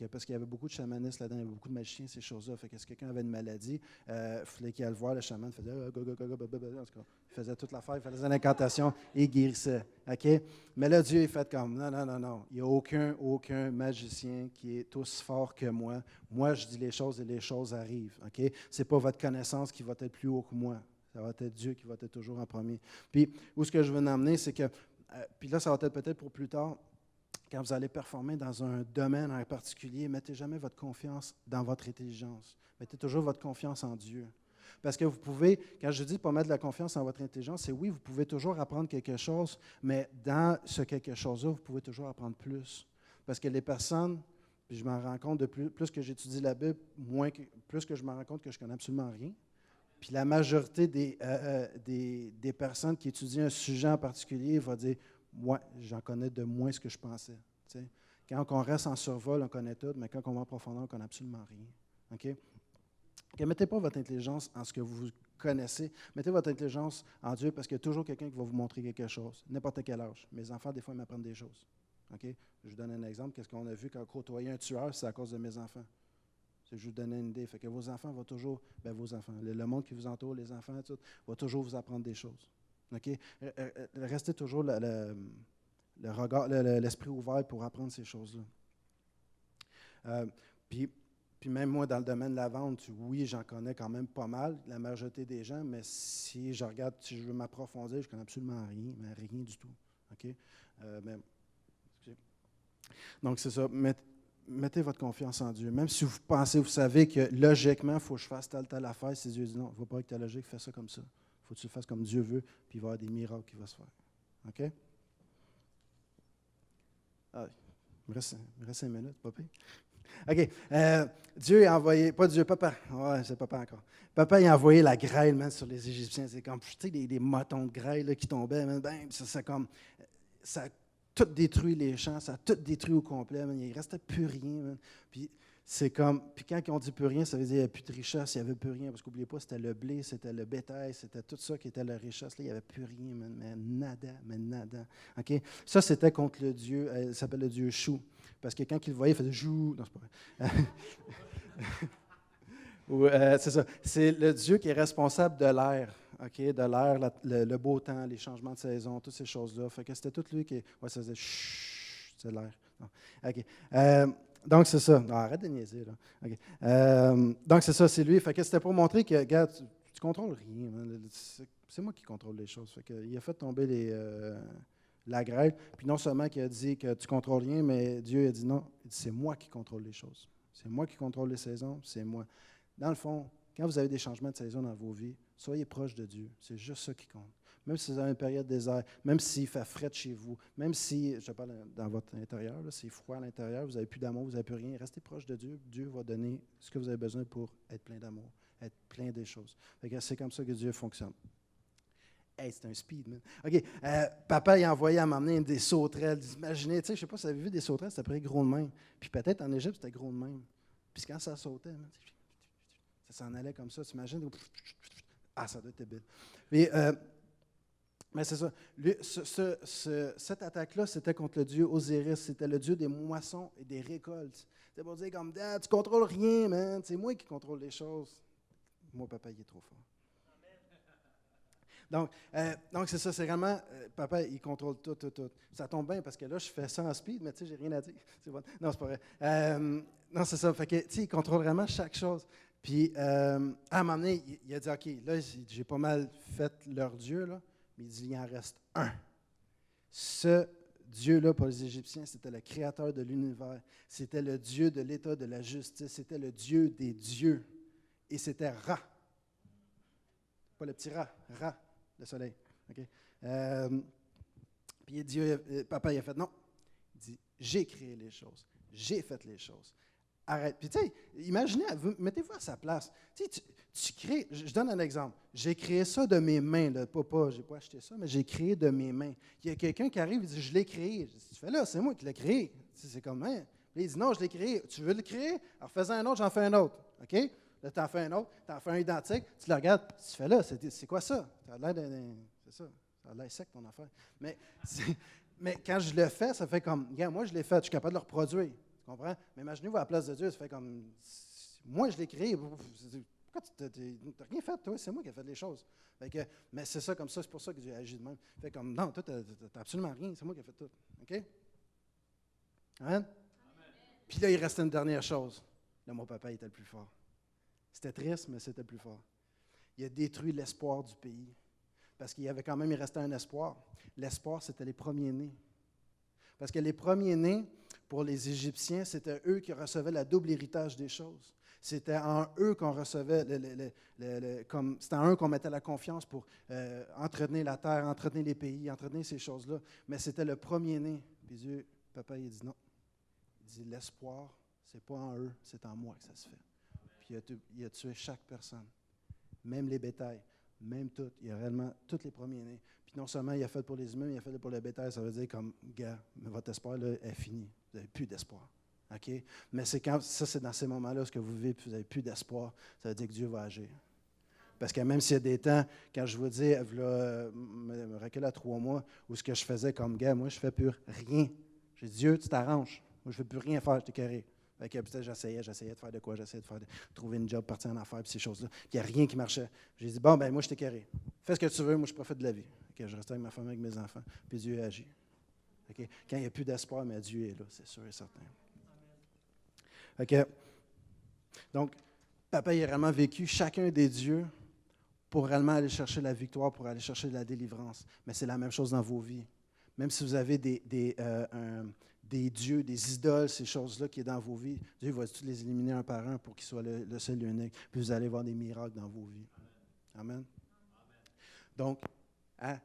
[SPEAKER 1] Parce qu'il y avait beaucoup de chamanistes là-dedans, il y avait beaucoup de magiciens, ces choses-là. Fait que si quelqu'un avait une maladie, il fallait qu'il aille le voir, le chaman faisait en tout cas, il faisait toute l'affaire, il faisait l'incantation et il guérissait. Okay? Mais là, Dieu est fait comme non. Il n'y a aucun magicien qui est aussi fort que moi. Moi, je dis les choses et les choses arrivent. Okay? Ce n'est pas votre connaissance qui va être plus haut que moi. Ça va être Dieu qui va être toujours en premier. Puis, où ce que je veux en emmener, c'est que, puis là, ça va être peut-être pour plus tard. Quand vous allez performer dans un domaine en particulier, mettez jamais votre confiance dans votre intelligence. Mettez toujours votre confiance en Dieu. Parce que vous pouvez, quand je dis pas mettre de la confiance en votre intelligence, c'est oui, vous pouvez toujours apprendre quelque chose, mais dans ce quelque chose-là, vous pouvez toujours apprendre plus. Parce que les personnes, puis je m'en rends compte de plus que j'étudie la Bible, plus que je me rends compte que je connais absolument rien. Puis la majorité des personnes qui étudient un sujet en particulier vont dire moi, j'en connais de moins ce que je pensais. T'sais. Quand on reste en survol, on connaît tout, mais quand on va en profondeur, on ne connaît absolument rien. OK? Ne mettez pas votre intelligence en ce que vous connaissez. Mettez votre intelligence en Dieu parce qu'il y a toujours quelqu'un qui va vous montrer quelque chose, n'importe quel âge. Mes enfants, des fois, ils m'apprennent des choses. OK? Je vous donne un exemple. Qu'est-ce qu'on a vu quand côtoyer un tueur, c'est à cause de mes enfants. Je vous donne une idée. Fait que vos enfants vont toujours, vos enfants, le monde qui vous entoure, les enfants, tout, va toujours vous apprendre des choses. Okay? Restez toujours le regard, l'esprit ouvert pour apprendre ces choses-là. Euh, puis, puis même moi, dans le domaine de la vente, oui, j'en connais quand même pas mal, la majorité des gens, mais si je regarde, si je veux m'approfondir, je ne connais absolument rien, mais rien du tout. OK? Mais, excusez. Donc, c'est ça. Mettez votre confiance en Dieu. Même si vous pensez, vous savez que logiquement, il faut que je fasse telle affaire, si Dieu dit non, il ne va pas avec ta logique, fais ça comme ça. Il faut que tu le fasses comme Dieu veut, puis il va y avoir des miracles qui vont se faire. OK? Ah, il me reste 5 minutes, pas pire. OK. Dieu a envoyé, pas Dieu, papa. Ouais, c'est papa encore. Papa, il a envoyé la grêle, man, sur les Égyptiens. C'est comme, tu sais, des motons de grêle là, qui tombaient, man, ben, ça a tout détruit les champs, ça a tout détruit au complet, man. Il ne restait plus rien, man. Puis puis quand on dit plus rien, ça veut dire qu'il n'y avait plus de richesse, il n'y avait plus rien. Parce qu'oubliez pas, c'était le blé, c'était le bétail, c'était tout ça qui était la richesse. Là, il n'y avait plus rien, man, mais nada. OK? Ça, c'était contre le Dieu, il s'appelle le Dieu Chou. Parce que quand il le voyait, il faisait jou. Non, c'est pas vrai. C'est ça. C'est le Dieu qui est responsable de l'air. OK? De l'air, le beau temps, les changements de saison, toutes ces choses-là. Fait que c'était tout lui qui. Ouais, ça faisait chut, c'est l'air. Non. OK. Donc, c'est ça. Non, arrête de niaiser, là. OK. Donc, c'est ça, c'est lui. Fait que c'était pour montrer que, regarde, tu ne contrôles rien. C'est moi qui contrôle les choses. Fait que, il a fait tomber la grêle. Puis non seulement qu'il a dit que tu ne contrôles rien, mais Dieu a dit non. Il dit, c'est moi qui contrôle les choses. C'est moi qui contrôle les saisons, c'est moi. Dans le fond, quand vous avez des changements de saison dans vos vies, soyez proches de Dieu. C'est juste ça qui compte. Même si vous avez une période de désert, même s'il fait frais de chez vous, même si, je parle dans votre intérieur, c'est froid à l'intérieur, vous n'avez plus d'amour, vous n'avez plus rien, restez proche de Dieu. Dieu va donner ce que vous avez besoin pour être plein d'amour, être plein des choses. C'est comme ça que Dieu fonctionne. Hey, c'est un speed, man. OK. Papa, il a envoyé à m'emmener des sauterelles. Imaginez, tu sais, je ne sais pas si vous avez vu des sauterelles, c'était près gros de même. Puis peut-être en Égypte, c'était gros de même. Puis quand ça sautait, man, ça s'en allait comme ça. Tu imagines? Ah, ça doit être débile. Mais c'est ça. Cette attaque-là, c'était contre le dieu Osiris. C'était le dieu des moissons et des récoltes. C'était pour dire comme, Dad, tu ne contrôles rien, man. C'est moi qui contrôle les choses. Moi, papa, il est trop fort. Donc c'est ça, c'est vraiment, papa, il contrôle tout. Ça tombe bien parce que là, je fais ça en speed, mais tu sais, j'ai rien à dire. C'est bon. Non, c'est pas vrai. Non, c'est ça. Fait que, tu sais, il contrôle vraiment chaque chose. Puis, à un moment donné, il a dit, OK, là, j'ai pas mal fait leur Dieu, là, mais il dit, il en reste un. Ce Dieu-là, pour les Égyptiens, c'était le créateur de l'univers. C'était le Dieu de l'état de la justice. C'était le Dieu des dieux. Et c'était Ra. Pas le petit Ra, Ra. Le soleil. Okay? Puis Dieu, papa, il a fait non. Il dit, j'ai créé les choses. J'ai fait les choses. Arrête. Puis tu sais, imaginez, mettez-vous à sa place. Tu sais, tu crées, je donne un exemple. J'ai créé ça de mes mains. Là. Pas, j'ai pas acheté ça, mais j'ai créé de mes mains. Il y a quelqu'un qui arrive et dit, je l'ai créé. Je dis, tu fais là, c'est moi qui l'ai créé. C'est comme, hein? Puis il dit, non, je l'ai créé. Tu veux le créer? Alors fais-en un autre, j'en fais un autre. OK? Là, tu en fais un autre, tu en fais un identique, tu le regardes, tu fais là, c'est quoi ça? Ça a l'air c'est ça, ça a l'air sec ton affaire. Mais quand je le fais, ça fait comme, regarde, moi je l'ai fait, je suis capable de le reproduire. Tu comprends? Mais imaginez-vous à la place de Dieu, ça fait comme, moi je l'ai créé. Pourquoi tu n'as rien fait, toi? C'est moi qui ai fait les choses. Mais c'est ça comme ça, c'est pour ça que Dieu agit de même. Fait comme, non, toi, tu n'as absolument rien, c'est moi qui ai fait tout. OK? Amen? Puis là, il restait une dernière chose. Là, mon papa était le plus fort. C'était triste, mais c'était plus fort. Il a détruit l'espoir du pays. Parce qu'il y avait quand même, il restait un espoir. L'espoir, c'était les premiers-nés. Parce que les premiers-nés, pour les Égyptiens, c'était eux qui recevaient le double héritage des choses. C'était en eux qu'on recevait, c'était en eux qu'on mettait la confiance pour entretenir la terre, entretenir les pays, entretenir ces choses-là. Mais c'était le premier-né. Puis Dieu, papa, il dit non. Il dit l'espoir, c'est pas en eux, c'est en moi que ça se fait. Puis il a tué chaque personne, même les bétails, même tout. Il a réellement tous les premiers-nés. Puis non seulement il a fait pour les humains, mais il a fait pour le bétail. Ça veut dire comme, gars, votre espoir là, est fini. Vous n'avez plus d'espoir. OK? Mais c'est dans ces moments-là que vous vivez, puis vous n'avez plus d'espoir, ça veut dire que Dieu va agir. Parce que même s'il y a des temps, quand je vous dis, me recule à 3 mois, où ce que je faisais comme gars, moi, je ne fais plus rien. J'ai dit, Dieu, tu t'arranges. Moi, je ne veux plus rien faire, je t'ai carré. Peut-être j'essayais de faire de quoi, trouver une job, partir en affaires, puis ces choses-là. Puis il n'y a rien qui marchait. J'ai dit, bon, ben moi, je t'ai carré. Fais ce que tu veux, moi, je profite de la vie. Je restais avec ma femme, avec mes enfants, puis Dieu agit. Quand il n'y a plus d'espoir, mais Dieu est là, c'est sûr et certain. OK? Donc, papa, il a vraiment vécu chacun des dieux pour réellement aller chercher la victoire, pour aller chercher la délivrance. Mais c'est la même chose dans vos vies. Même si vous avez des dieux, des idoles, ces choses-là qui sont dans vos vies, Dieu va tous les éliminer un par un pour qu'ils soient le seul et unique. Puis vous allez voir des miracles dans vos vies. Amen. Donc, hein?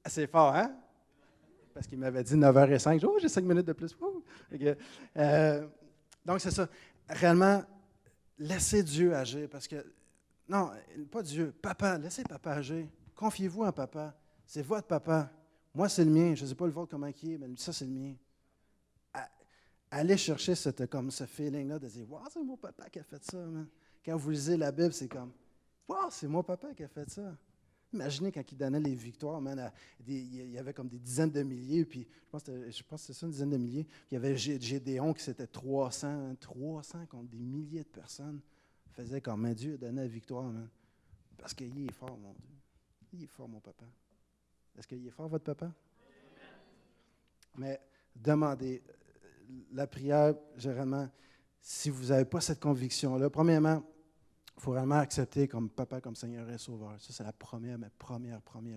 [SPEAKER 1] C'est fort, hein? Parce qu'il m'avait dit 9h05. Oh, j'ai 5 minutes de plus. Okay. Donc, c'est ça. Réellement, laissez Dieu agir. Parce que, non, pas Dieu, papa. Laissez papa agir. Confiez-vous en papa. C'est votre papa. Moi, c'est le mien. Je ne sais pas le vôtre comment il est, mais ça, c'est le mien. Allez chercher comme ce feeling-là de dire, wow, c'est mon papa qui a fait ça. Man. Quand vous lisez la Bible, c'est comme, wow, c'est mon papa qui a fait ça. Imaginez quand il donnait les victoires, man, il y avait comme des dizaines de milliers, puis je pense que c'est ça, une dizaine de milliers. Puis il y avait Gédéon qui c'était 300 contre des milliers de personnes. Il faisait comme, mais Dieu donnait la victoire, man. Parce qu'il est fort, mon Dieu. Il est fort, mon papa. Est-ce qu'il est fort, votre papa? Mais demandez. La prière, généralement, si vous n'avez pas cette conviction-là, premièrement, il faut vraiment accepter comme papa, comme Seigneur et Sauveur. Ça, c'est la première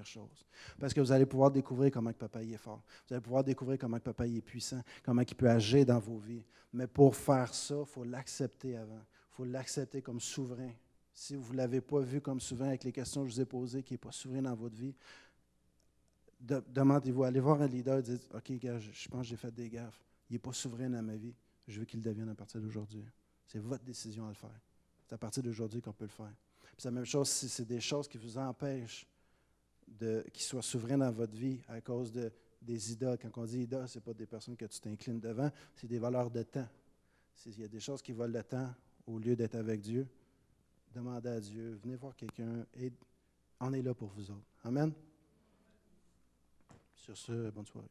[SPEAKER 1] chose. Parce que vous allez pouvoir découvrir comment que papa il est fort. Vous allez pouvoir découvrir comment que papa il est puissant, comment il peut agir dans vos vies. Mais pour faire ça, il faut l'accepter avant. Il faut l'accepter comme souverain. Si vous ne l'avez pas vu comme souverain avec les questions que je vous ai posées, qui n'est pas souverain dans votre vie, demandez-vous, allez voir un leader et dites, OK, gars, je pense que j'ai fait des gaffes. Il n'est pas souverain dans ma vie. Je veux qu'il le devienne à partir d'aujourd'hui. C'est votre décision à le faire. C'est à partir d'aujourd'hui qu'on peut le faire. Puis c'est la même chose si c'est des choses qui vous empêchent qu'il soit souverain dans votre vie à cause des idoles. Quand on dit idoles, ce n'est pas des personnes que tu t'inclines devant, c'est des valeurs de temps. S'il y a des choses qui volent le temps au lieu d'être avec Dieu, demandez à Dieu, venez voir quelqu'un et on est là pour vous autres. Amen. Sur ce, bonne soirée.